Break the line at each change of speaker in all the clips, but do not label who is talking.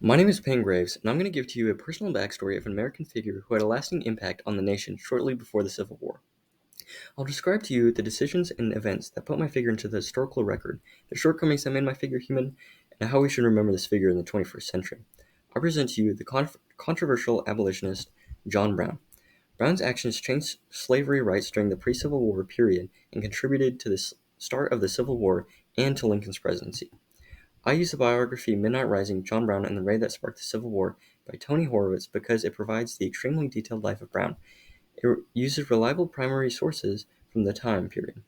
My name is Payne Graves, and I'm going to give to you a personal backstory of an American figure who had a lasting impact on the nation shortly before the Civil War. I'll describe to you the decisions and events that put my figure into the historical record, the shortcomings that made my figure human, and how we should remember this figure in the 21st century. I present to you the controversial abolitionist John Brown. Brown's actions changed slavery rights during the pre-Civil War period and contributed to the start of the Civil War and to Lincoln's presidency. I use the biography Midnight Rising, John Brown and the Raid That Sparked the Civil War by Tony Horowitz because it provides the extremely detailed life of Brown. It uses reliable primary sources from the time period.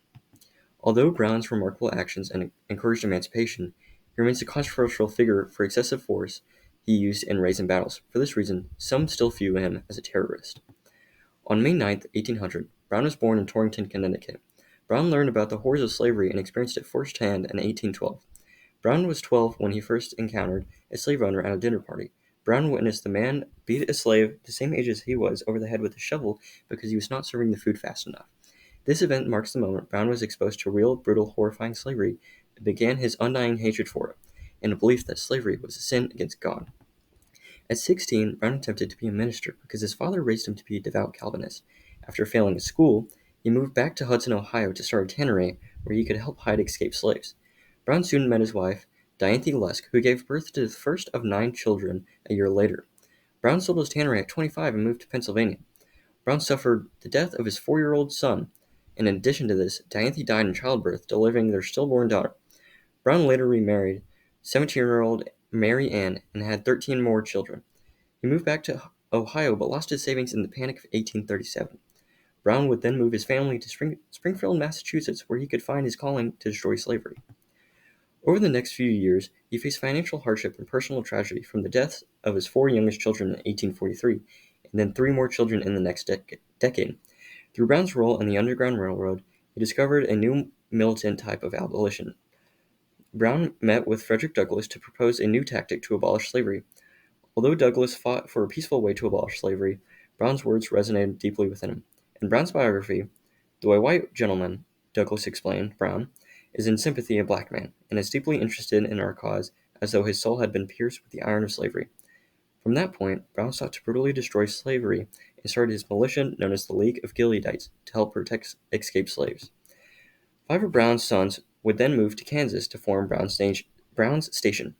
Although Brown's remarkable actions encouraged emancipation, he remains a controversial figure for excessive force he used in raids and battles. For this reason, some still view him as a terrorist. On May 9, 1800, Brown was born in Torrington, Connecticut. Brown learned about the horrors of slavery and experienced it firsthand in 1812. Brown was 12 when he first encountered a slave owner at a dinner party. Brown witnessed the man beat a slave the same age as he was over the head with a shovel because he was not serving the food fast enough. This event marks the moment Brown was exposed to real, brutal, horrifying slavery and began his undying hatred for it, and a belief that slavery was a sin against God. At 16, Brown attempted to be a minister because his father raised him to be a devout Calvinist. After failing at school, he moved back to Hudson, Ohio to start a tannery where he could help hide escaped slaves. Brown soon met his wife, Diantha Lusk, who gave birth to the first of 9 children a year later. Brown sold his tannery at 25 and moved to Pennsylvania. Brown suffered the death of his 4-year-old son. In addition to this, Diantha died in childbirth, delivering their stillborn daughter. Brown later remarried 17-year-old Mary Ann and had 13 more children. He moved back to Ohio but lost his savings in the Panic of 1837. Brown would then move his family to Springfield, Massachusetts, where he could find his calling to destroy slavery. Over the next few years, he faced financial hardship and personal tragedy from the deaths of his 4 youngest children in 1843, and then 3 more children in the next decade. Through Brown's role in the Underground Railroad, he discovered a new militant type of abolition. Brown met with Frederick Douglass to propose a new tactic to abolish slavery. Although Douglass fought for a peaceful way to abolish slavery, Brown's words resonated deeply with him. In Brown's biography, "Though a white gentleman," Douglass explained, Brown is in sympathy a black man, and is deeply interested in our cause, as though his soul had been pierced with the iron of slavery. From that point, Brown sought to brutally destroy slavery and started his militia known as the League of Gileadites to help protect escaped slaves. 5 of Brown's sons would then move to Kansas to form Brown's Station.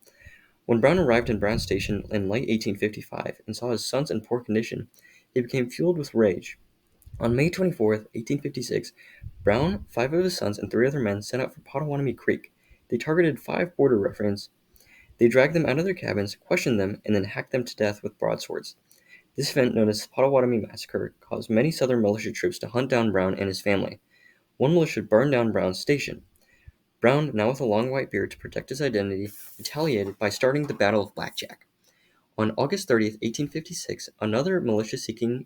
When Brown arrived in Brown's Station in late 1855 and saw his sons in poor condition, he became fueled with rage. On May 24, 1856, Brown, 5 of his sons, and 3 other men set out for Pottawatomie Creek. They targeted 5 border ruffians. They dragged them out of their cabins, questioned them, and then hacked them to death with broadswords. This event, known as the Pottawatomie Massacre, caused many Southern militia troops to hunt down Brown and his family. One militia burned down Brown's station. Brown, now with a long white beard to protect his identity, retaliated by starting the Battle of Blackjack. On August 30, 1856, another militia seeking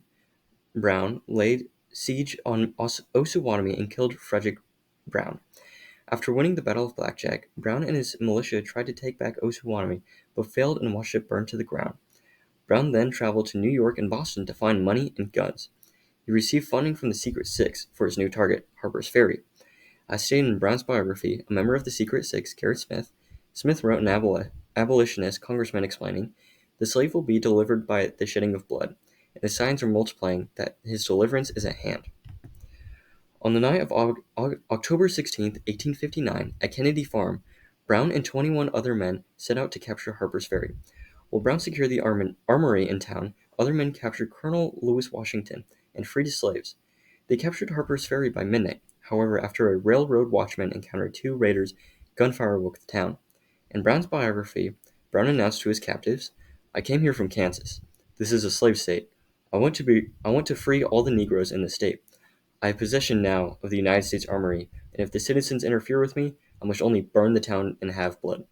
Brown laid siege on Osawatomie and killed Frederick Brown. After winning the Battle of Blackjack, Brown and his militia tried to take back Osawatomie, but failed and watched it burn to the ground. Brown then traveled to New York and Boston to find money and guns. He received funding from the Secret Six for his new target, Harper's Ferry. As stated in Brown's biography, a member of the Secret Six, Garrett Smith wrote an abolitionist congressman explaining, "The slave will be delivered by the shedding of blood, and the signs are multiplying that his deliverance is at hand." On the night of October 16, 1859, at Kennedy Farm, Brown and 21 other men set out to capture Harper's Ferry. While Brown secured the armory in town, other men captured Colonel Lewis Washington and freed his slaves. They captured Harper's Ferry by midnight. However, after a railroad watchman encountered 2 raiders, gunfire woke the town. In Brown's biography, Brown announced to his captives, "I came here from Kansas. This is a slave state. I want to free all the Negroes in the state. I have possession now of the United States Armory, and if the citizens interfere with me, I must only burn the town and have blood."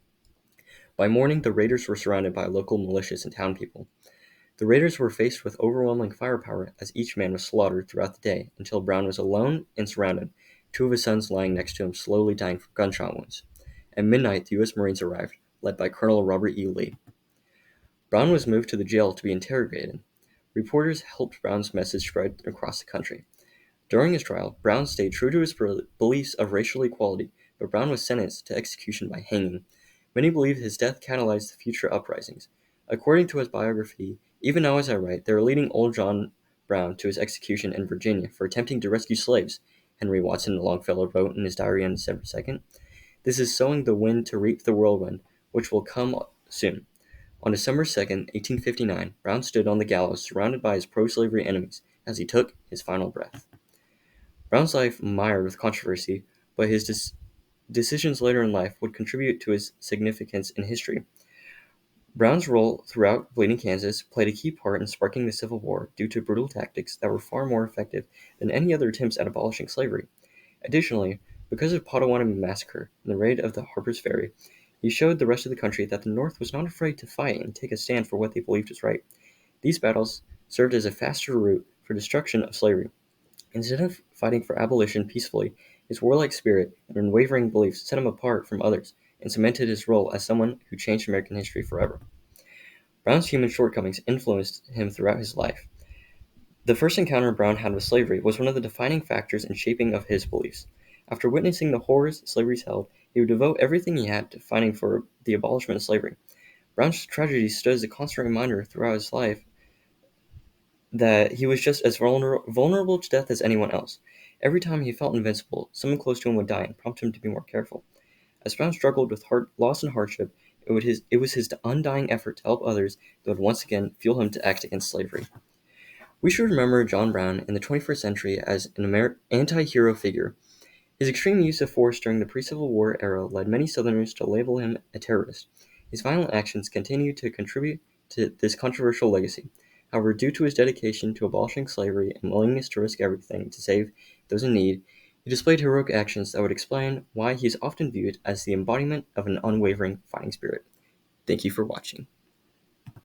By morning, the raiders were surrounded by local militias and town people. The raiders were faced with overwhelming firepower as each man was slaughtered throughout the day until Brown was alone and surrounded, 2 of his sons lying next to him slowly dying from gunshot wounds. At midnight, the U.S. Marines arrived, led by Colonel Robert E. Lee. Brown was moved to the jail to be interrogated. Reporters helped Brown's message spread across the country. During his trial, Brown stayed true to his beliefs of racial equality, but Brown was sentenced to execution by hanging. Many believe his death catalyzed the future uprisings. According to his biography, even now as I write, they are leading old John Brown to his execution in Virginia for attempting to rescue slaves, Henry Watson Longfellow wrote in his diary on December 2nd. This is sowing the wind to reap the whirlwind, which will come soon. On December 2nd, 1859, Brown stood on the gallows surrounded by his pro-slavery enemies as he took his final breath. Brown's life mired with controversy, but his decisions later in life would contribute to his significance in history. Brown's role throughout Bleeding Kansas played a key part in sparking the Civil War due to brutal tactics that were far more effective than any other attempts at abolishing slavery. Additionally, because of Potawatomi Massacre and the raid of the Harper's Ferry, he showed the rest of the country that the North was not afraid to fight and take a stand for what they believed was right. These battles served as a faster route for destruction of slavery. Instead of fighting for abolition peacefully, his warlike spirit and unwavering beliefs set him apart from others and cemented his role as someone who changed American history forever. Brown's human shortcomings influenced him throughout his life. The first encounter Brown had with slavery was one of the defining factors in shaping of his beliefs. After witnessing the horrors slavery held, he would devote everything he had to fighting for the abolishment of slavery. Brown's tragedy stood as a constant reminder throughout his life that he was just as vulnerable to death as anyone else. Every time he felt invincible, someone close to him would die and prompt him to be more careful. As Brown struggled with loss and hardship, it was his undying effort to help others that would once again fuel him to act against slavery. We should remember John Brown in the 21st century as an anti-hero figure. His extreme use of force during the pre-Civil War era led many Southerners to label him a terrorist. His violent actions continue to contribute to this controversial legacy. However, due to his dedication to abolishing slavery and willingness to risk everything to save those in need, he displayed heroic actions that would explain why he is often viewed as the embodiment of an unwavering fighting spirit. Thank you for watching.